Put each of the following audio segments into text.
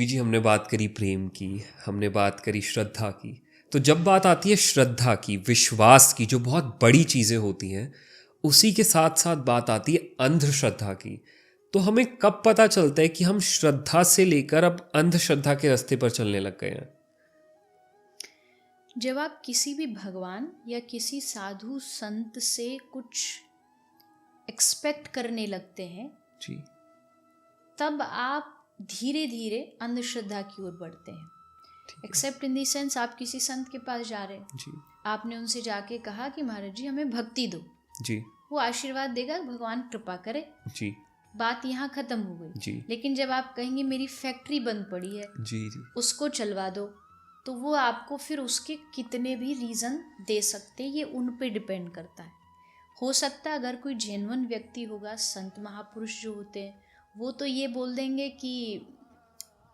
अभी जी हमने बात करी प्रेम की, हमने बात करी श्रद्धा की, तो जब बात आती है श्रद्धा की, विश्वास की, जो बहुत बड़ी चीज़ें होती हैं, उसी के साथ साथ बात आती है अंधश्रद्धा की। तो हमें कब पता चलता है कि हम श्रद्धा से लेकर अब अंधश्रद्धा के रास्ते पर चलने लग गए हैं? जब आप किसी भी भगवान या किसी साधु संत से कुछ एक्सपेक्ट करने लगते हैं जी तब आप धीरे धीरे अंधश्रद्धा की ओर बढ़ते हैं। एक्सेप्ट इन दी सेंस, आप किसी संत के पास जा रहे हैं जी आपने उनसे जाके कहा कि महाराज जी हमें भक्ति दो, जी वो आशीर्वाद देगा, भगवान कृपा करे, जी बात यहाँ खत्म हो गई। जी लेकिन जब आप कहेंगे मेरी फैक्ट्री बंद पड़ी है, जी जी उसको चलवा दो, तो वो आपको फिर उसके कितने भी रीज़न दे सकते, ये उन पे डिपेंड करता है। हो सकता है अगर कोई जेन्युइन व्यक्ति होगा, संत महापुरुष जो होते हैं, वो तो ये बोल देंगे कि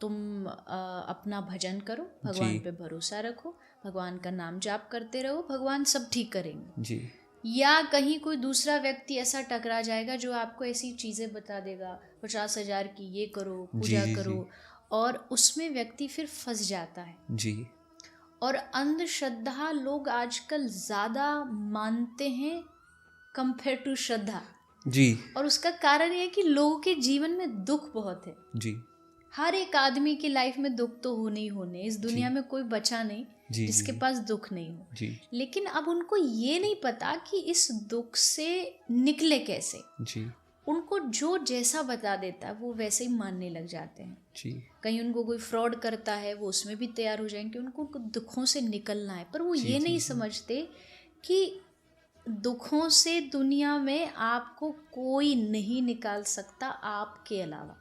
तुम अपना भजन करो, भगवान पे भरोसा रखो, भगवान का नाम जाप करते रहो, भगवान सब ठीक करेंगे जी। या कहीं कोई दूसरा व्यक्ति ऐसा टकरा जाएगा जो आपको ऐसी चीज़ें बता देगा, 50,000 की ये करो, पूजा करो, और उसमें व्यक्ति फिर फंस जाता है जी। और अंधश्रद्धा लोग आजकल ज़्यादा मानते हैं कंपेयर टू श्रद्धा जी। और उसका कारण ये है कि लोगों के जीवन में दुख बहुत है जी। हर एक आदमी की लाइफ में दुख तो होने ही होने, इस दुनिया में कोई बचा नहीं जिसके पास दुख नहीं हो। जी। लेकिन अब उनको ये नहीं पता कि इस दुख से निकले कैसे। जी। उनको जो जैसा बता देता है वो वैसे ही मानने लग जाते हैं। जी। कहीं उनको कोई फ्रॉड करता है वो उसमें भी तैयार हो जाएंगे, उनको दुखों से निकलना है, पर वो ये नहीं समझते कि दुखों से दुनिया में आपको कोई नहीं निकाल सकता आपके अलावा।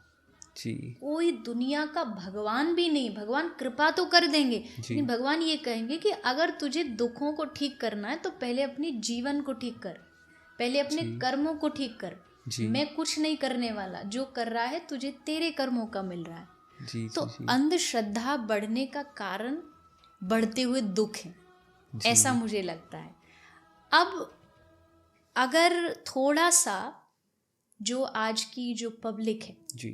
जी। कोई दुनिया का भगवान भी नहीं, भगवान कृपा तो कर देंगे लेकिन भगवान ये कहेंगे कि अगर तुझे दुखों को ठीक करना है तो पहले अपनी जीवन को ठीक कर, पहले अपने कर्मों को ठीक कर। मैं कुछ नहीं करने वाला, जो कर रहा है तुझे तेरे कर्मों का मिल रहा है। तो अंधश्रद्धा बढ़ने का कारण बढ़ते हुए दुख है, ऐसा मुझे लगता है। अब अगर थोड़ा सा जो आज की जो पब्लिक है जी,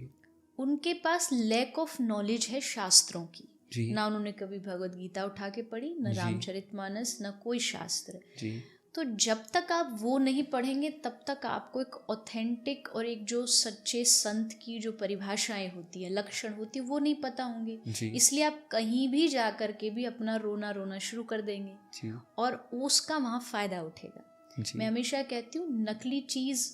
उनके पास लैक ऑफ नॉलेज है शास्त्रों की, ना उन्होंने कभी भगवत गीता उठा के पढ़ी, न रामचरितमानस, न कोई शास्त्र जी। तो जब तक आप वो नहीं पढ़ेंगे तब तक आपको एक ऑथेंटिक और एक जो सच्चे संत की जो परिभाषाएं होती है, लक्षण होती है, वो नहीं पता होंगे। इसलिए आप कहीं भी जा कर के भी अपना रोना रोना शुरू कर देंगे और उसका वहाँ फ़ायदा उठेगा। मैं हमेशा कहती हूँ नकली चीज़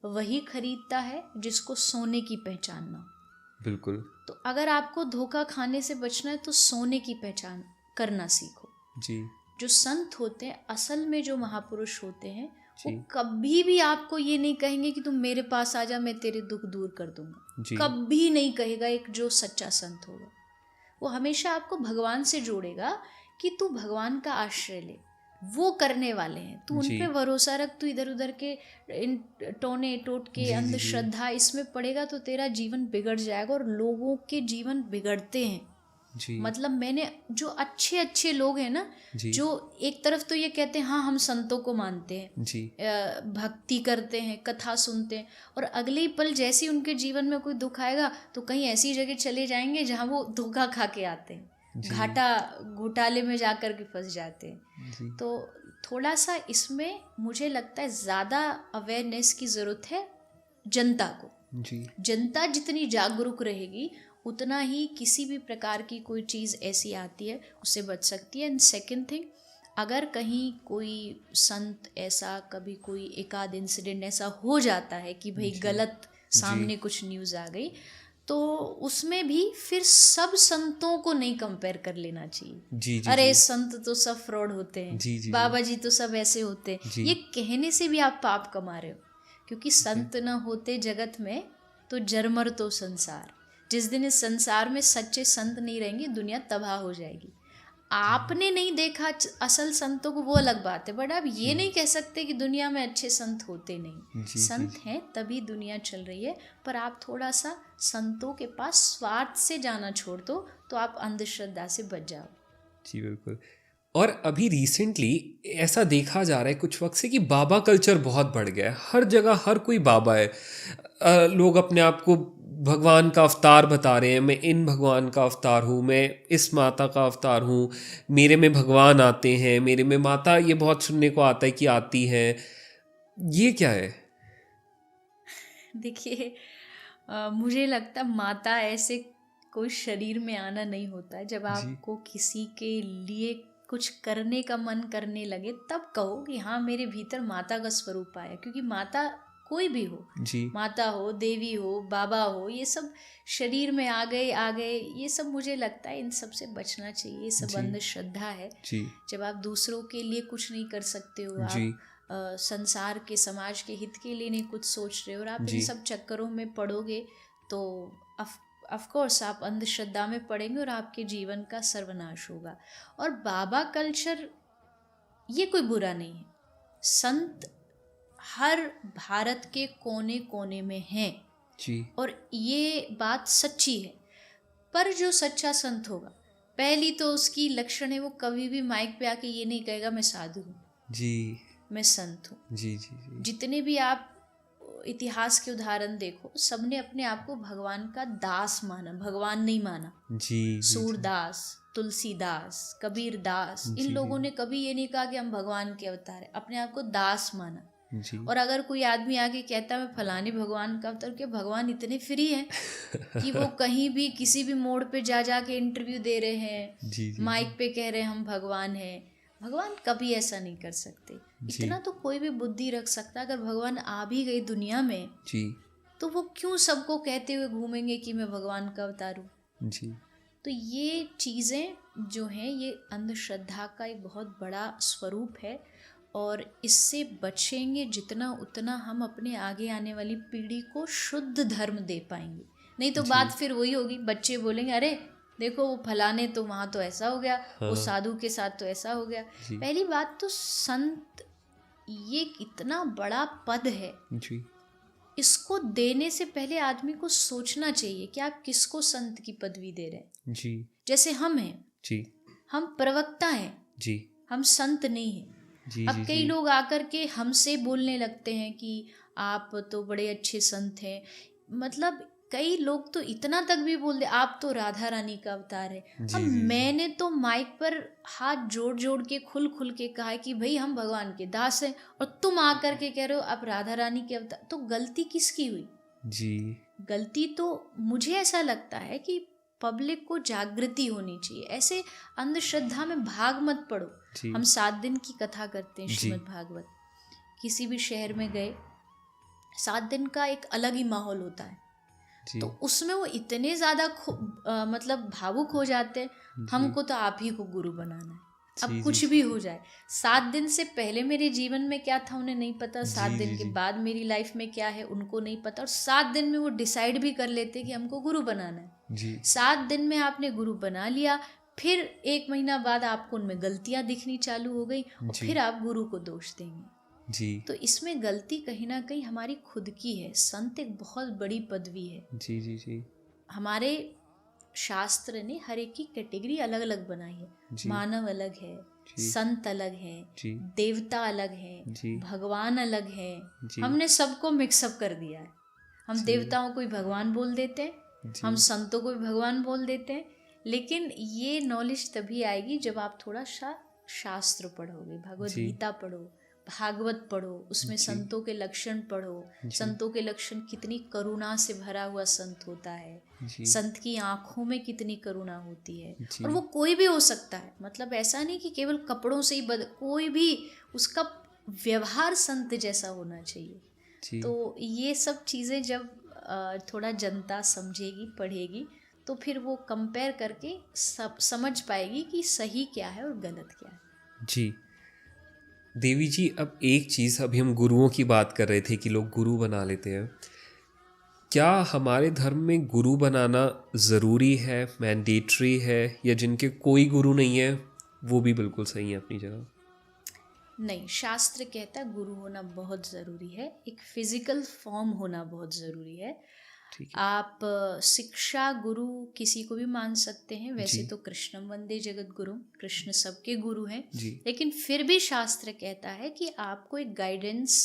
वही खरीदता है जिसको सोने की पहचान ना हो। बिल्कुल। तो अगर आपको धोखा खाने से बचना है तो सोने की पहचान करना सीखो जी। जो संत होते हैं असल में, जो महापुरुष होते हैं, वो कभी भी आपको ये नहीं कहेंगे कि तुम मेरे पास आ जा मैं तेरे दुख दूर कर दूंगा, कभी नहीं कहेगा। एक जो सच्चा संत होगा वो हमेशा आपको भगवान से जोड़ेगा कि तू भगवान का आश्रय ले, वो करने वाले हैं, तू उन पे भरोसा रख। तू इधर उधर के इन टोने टोट के अंधश्रद्धा इसमें पड़ेगा तो तेरा जीवन बिगड़ जाएगा। और लोगों के जीवन बिगड़ते हैं जी। मतलब मैंने जो अच्छे अच्छे लोग हैं ना, जो एक तरफ तो ये कहते हैं हाँ हम संतों को मानते हैं जी, भक्ति करते हैं, कथा सुनते हैं, और अगले ही पल जैसे ही उनके जीवन में कोई दुख आएगा तो कहीं ऐसी जगह चले जाएंगे जहाँ वो धोखा खा के आते हैं, घोटाले में जाकर के फंस जाते हैं। तो थोड़ा सा इसमें मुझे लगता है ज़्यादा अवेयरनेस की ज़रूरत है जनता को जी। जनता जितनी जागरूक रहेगी उतना ही किसी भी प्रकार की कोई चीज़ ऐसी आती है उससे बच सकती है। एंड सेकंड थिंग, अगर कहीं कोई संत ऐसा कभी कोई एक आध इंसिडेंट ऐसा हो जाता है कि भाई गलत सामने कुछ न्यूज़ आ गई, तो उसमें भी फिर सब संतों को नहीं कंपेयर कर लेना चाहिए। अरे संत तो सब फ्रॉड होते हैं, बाबा जी तो सब ऐसे होते हैं, ये कहने से भी आप पाप कमा रहे हो। क्योंकि संत न होते जगत में तो जरमर तो संसार। जिस दिन इस संसार में सच्चे संत नहीं रहेंगे दुनिया तबाह हो जाएगी। आपने नहीं देखा असल संतों को, वो अलग बात है, बट आप ये नहीं कह सकते कि दुनिया में अच्छे संत होते नहीं। संत हैं तभी दुनिया चल रही है, पर आप थोड़ा सा संतों के पास स्वार्थ से जाना छोड़ दो तो आप अंधश्रद्धा से बच जाओ। जी बिल्कुल। और अभी रिसेंटली ऐसा देखा जा रहा है कुछ वक्त से कि बाबा कल्चर बहुत बढ़ गया है, हर जगह हर कोई बाबा है। लोग अपने आप को भगवान का अवतार बता रहे हैं, मैं इन भगवान का अवतार हूँ, मैं इस माता का अवतार हूँ, मेरे में भगवान आते हैं, मेरे में माता, ये बहुत सुनने को आता है कि आती है, ये क्या है? देखिए, मुझे लगता है माता ऐसे कोई शरीर में आना नहीं होता है। जब आपको किसी के लिए कुछ करने का मन करने लगे तब कहो कि हाँ मेरे भीतर माता का स्वरूप आया। क्योंकि माता कोई भी हो, माता हो, देवी हो, बाबा हो, ये सब शरीर में आ गए, ये सब मुझे लगता है इन सब से बचना चाहिए। ये सब अंधश्रद्धा है। जब आप दूसरों के लिए कुछ नहीं कर सकते हो, आप संसार के, समाज के हित के लिए नहीं कुछ सोच रहे हो और आप इन सब चक्करों में पड़ोगे तो ऑफ कोर्स आप अंधश्रद्धा में पड़ेंगे और आपके जीवन का सर्वनाश होगा। और बाबा कल्चर ये कोई बुरा नहीं है। संत हर भारत के कोने कोने में हैं और ये बात सच्ची है। पर जो सच्चा संत होगा, पहली तो उसकी लक्षण है वो कभी भी माइक पे आके ये नहीं कहेगा मैं साधु हूँ, मैं संत हूँ। जितने भी आप इतिहास के उदाहरण देखो, सबने अपने आप को भगवान का दास माना, भगवान नहीं माना। सूरदास, तुलसीदास, कबीर दास, इन लोगों ने कभी ये नहीं कहा कि हम भगवान के अवतार हैं, अपने आप को दास माना। और अगर कोई आदमी आके कहता मैं फलाने भगवान का अवतार, क्या भगवान इतने फ्री हैं कि वो कहीं भी किसी भी मोड़ पे जा के इंटरव्यू दे रहे हैं, माइक पे कह रहे हैं हम भगवान हैं? भगवान कभी ऐसा नहीं कर सकते। इतना तो कोई भी बुद्धि रख सकता। अगर भगवान आ भी गई दुनिया में तो वो क्यों सबको कहते हुए घूमेंगे कि मैं भगवान का अवतार हूँ? तो ये चीज़ें जो हैं ये अंधश्रद्धा का एक बहुत बड़ा स्वरूप है और इससे बचेंगे जितना उतना हम अपने आगे आने वाली पीढ़ी को शुद्ध धर्म दे पाएंगे। नहीं तो बात फिर वही होगी, बच्चे बोलेंगे अरे देखो वो फलाने तो वहाँ तो ऐसा हो गया, वो साधु के साथ तो ऐसा हो गया। पहली बात तो संत ये इतना बड़ा पद है, इसको देने से पहले आदमी को सोचना चाहिए कि आप किसको संत की पदवी दे रहे हैं। जैसे हम हैं, हम प्रवक्ता हैं, हम संत नहीं हैं। अब कई लोग आकर के हमसे बोलने लगते हैं कि आप तो बड़े अच्छे संत हैं। मतलब कई लोग तो इतना तक भी बोल दे आप तो राधा रानी का अवतार है। अब मैंने तो माइक पर हाथ जोड़ जोड़ के खुल के कहा है कि भाई हम भगवान के दास हैं और तुम आकर के कह रहे हो आप राधा रानी के अवतार। तो गलती किसकी हुई? गलती तो मुझे ऐसा लगता है कि पब्लिक को जागृति होनी चाहिए। ऐसे अंधश्रद्धा में भाग मत पड़ो। हम 7 दिन की कथा करते हैं श्रीमद् भागवत। किसी भी शहर में गए, 7 दिन का एक अलग ही माहौल होता है। तो उसमें वो इतने ज़्यादा मतलब भावुक हो जाते हैं, हमको तो आप ही को गुरु बनाना है। अब कुछ भी हो जाए, 7 दिन से पहले मेरे जीवन में क्या था उन्हें नहीं पता, 7 दिन के बाद मेरी लाइफ में क्या है उनको नहीं पता, और 7 दिन में वो डिसाइड भी कर लेते कि हमको गुरु बनाना है। 7 दिन में आपने गुरु बना लिया, फिर 1 महीना बाद आपको उनमें गलतियां दिखनी चालू हो गई और फिर आप गुरु को दोष देंगे। तो इसमें गलती कहीं ना कहीं हमारी खुद की है। संत एक बहुत बड़ी पदवी है। हमारे शास्त्र ने हर एक की कैटेगरी अलग अलग बनाई है। मानव अलग है, संत अलग है, देवता अलग है, भगवान अलग है। हमने सबको मिक्सअप कर दिया है। हम देवताओं को भी भगवान बोल देते हैं, हम संतों को भी भगवान बोल देते हैं। लेकिन ये नॉलेज तभी आएगी जब आप थोड़ा सा शास्त्र पढ़ोगे, भगवद गीता पढ़ो, भागवत पढ़ो, उसमें संतों के लक्षण पढ़ो। संतों के लक्षण कितनी करुणा से भरा हुआ संत होता है, संत की आंखों में कितनी करुणा होती है। और वो कोई भी हो सकता है, मतलब ऐसा नहीं कि केवल कपड़ों से ही कोई भी, उसका व्यवहार संत जैसा होना चाहिए। तो ये सब चीज़ें जब थोड़ा जनता समझेगी, पढ़ेगी, तो फिर वो कंपेयर करके सब समझ पाएगी कि सही क्या है और गलत क्या है। देवी जी, अब एक चीज़, अभी हम गुरुओं की बात कर रहे थे कि लोग गुरु बना लेते हैं। क्या हमारे धर्म में गुरु बनाना ज़रूरी है, मैंडेटरी है, या जिनके कोई गुरु नहीं है वो भी बिल्कुल सही है अपनी जगह? नहीं, शास्त्र कहता है गुरु होना बहुत ज़रूरी है, एक फिजिकल फॉर्म होना बहुत ज़रूरी है। आप शिक्षा गुरु किसी को भी मान सकते हैं। वैसे तो कृष्णम वंदे जगत गुरु, कृष्ण सबके गुरु हैं, लेकिन फिर भी शास्त्र कहता है कि आपको एक गाइडेंस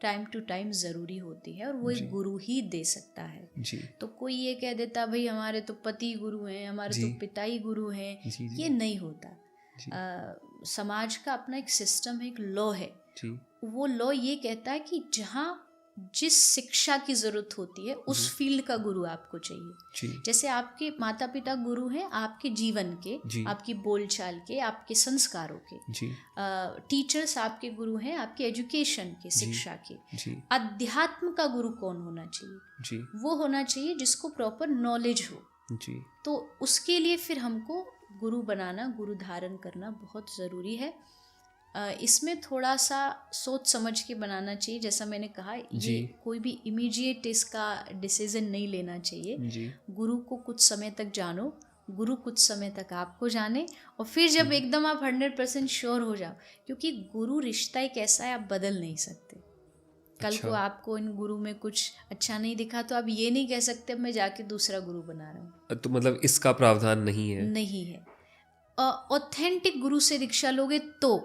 टाइम टू टाइम ज़रूरी होती है और वो एक गुरु ही दे सकता है जी। तो कोई ये कह देता भाई हमारे तो पति गुरु हैं, हमारे तो पिता ही गुरु हैं, ये नहीं होता। समाज का अपना एक सिस्टम है, एक लॉ है। वो लॉ ये कहता है कि जहाँ जिस शिक्षा की जरूरत होती है उस फील्ड का गुरु आपको चाहिए। जैसे आपके माता पिता गुरु हैं आपके जीवन के, आपकी बोलचाल के, आपके संस्कारों के। टीचर्स आपके गुरु हैं आपके एजुकेशन के, शिक्षा के। अध्यात्म का गुरु कौन होना चाहिए? वो होना चाहिए जिसको प्रॉपर नॉलेज हो। तो उसके लिए फिर हमको गुरु बनाना, गुरु धारण करना बहुत ज़रूरी है। इसमें थोड़ा सा सोच समझ के बनाना चाहिए। जैसा मैंने कहा, ये कोई भी इमीडिएट इसका डिसीजन नहीं लेना चाहिए। गुरु को कुछ समय तक जानो, गुरु कुछ समय तक आपको जाने, और फिर जब एकदम आप 100% श्योर हो जाओ, क्योंकि गुरु रिश्ता एक ऐसा है आप बदल नहीं सकते। कल को आपको इन गुरु में कुछ अच्छा नहीं दिखा तो आप ये नहीं कह सकते अब मैं जाके दूसरा गुरु बना रहा हूँ। तो मतलब इसका प्रावधान नहीं है? नहीं है। ऑथेंटिक गुरु से दीक्षा लोगे तो,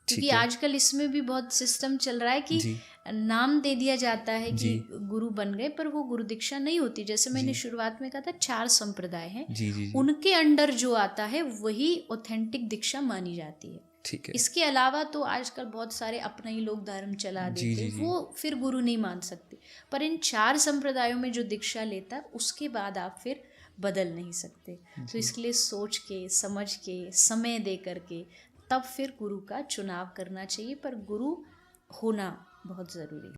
क्योंकि आजकल इसमें भी बहुत सिस्टम चल रहा है कि नाम दे दिया जाता है कि गुरु बन गए, पर वो गुरु दीक्षा नहीं होती। जैसे मैंने शुरुआत में कहा था 4 संप्रदाय हैं, उनके अंडर जो आता है वही ऑथेंटिक दीक्षा मानी जाती है। ठीक है। इसके अलावा तो आजकल बहुत सारे अपना ही लोग धर्म चला देते हैं, वो फिर गुरु नहीं मान सकते। पर इन 4 संप्रदायों में जो दीक्षा लेता है उसके बाद आप फिर बदल नहीं सकते। तो इसलिए सोच के, समझ के, समय दे करके तब फिर गुरु का चुनाव करना चाहिए, पर गुरु होना बहुत ज़रूरी है।